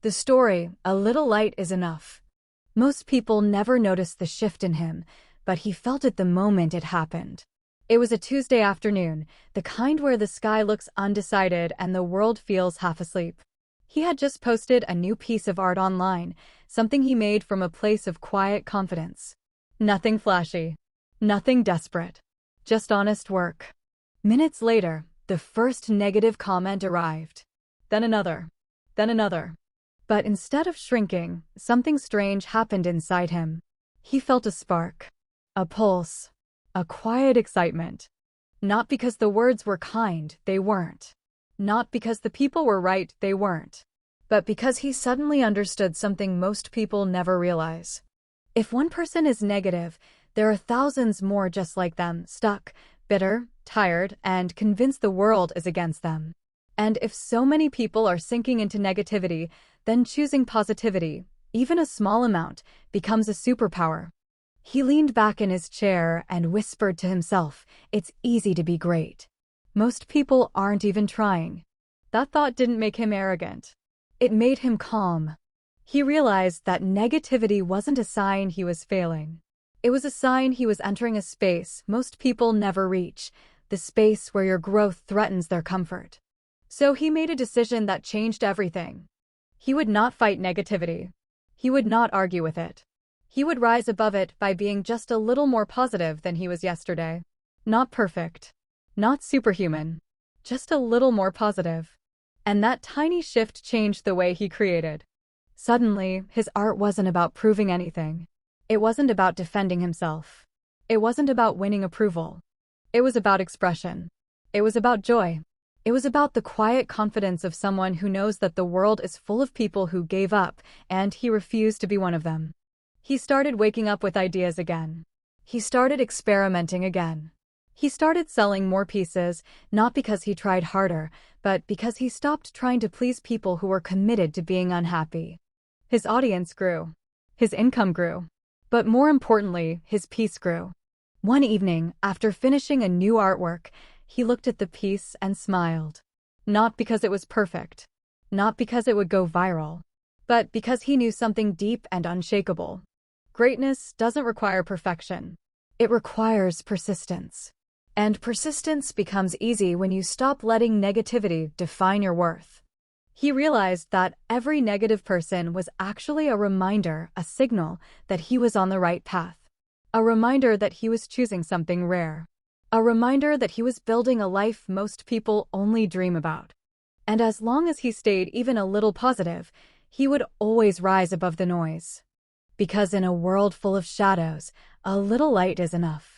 The story, A Little Light is Enough. Most people never noticed the shift in him, but he felt it the moment it happened. It was a Tuesday afternoon, the kind where the sky looks undecided and the world feels half asleep. He had just posted a new piece of art online, something he made from a place of quiet confidence. Nothing flashy. Nothing desperate. Just honest work. Minutes later, the first negative comment arrived. Then another. Then another. But instead of shrinking, something strange happened inside him. He felt a spark. A pulse. A quiet excitement. Not because the words were kind, they weren't. Not because the people were right, they weren't. But because he suddenly understood something most people never realize. If one person is negative, there are thousands more just like them, stuck, bitter, tired, and convinced the world is against them. And if so many people are sinking into negativity, then choosing positivity, even a small amount, becomes a superpower. He leaned back in his chair and whispered to himself, "It's easy to be great. Most people aren't even trying." That thought didn't make him arrogant. It made him calm. He realized that negativity wasn't a sign he was failing. It was a sign he was entering a space most people never reach, the space where your growth threatens their comfort. So he made a decision that changed everything. He would not fight negativity. He would not argue with it. He would rise above it by being just a little more positive than he was yesterday. Not perfect. Not superhuman. Just a little more positive. And that tiny shift changed the way he created. Suddenly, his art wasn't about proving anything. It wasn't about defending himself. It wasn't about winning approval. It was about expression. It was about joy. It was about the quiet confidence of someone who knows that the world is full of people who gave up, and he refused to be one of them. He started waking up with ideas again. He started experimenting again. He started selling more pieces, not because he tried harder, but because he stopped trying to please people who were committed to being unhappy. His audience grew. His income grew. But more importantly, his peace grew. One evening, after finishing a new artwork, he looked at the piece and smiled. Not because it was perfect. Not because it would go viral. But because he knew something deep and unshakable. Greatness doesn't require perfection. It requires persistence. And persistence becomes easy when you stop letting negativity define your worth. He realized that every negative person was actually a reminder, a signal that he was on the right path. A reminder that he was choosing something rare. A reminder that he was building a life most people only dream about. And as long as he stayed even a little positive, he would always rise above the noise. Because in a world full of shadows, a little light is enough.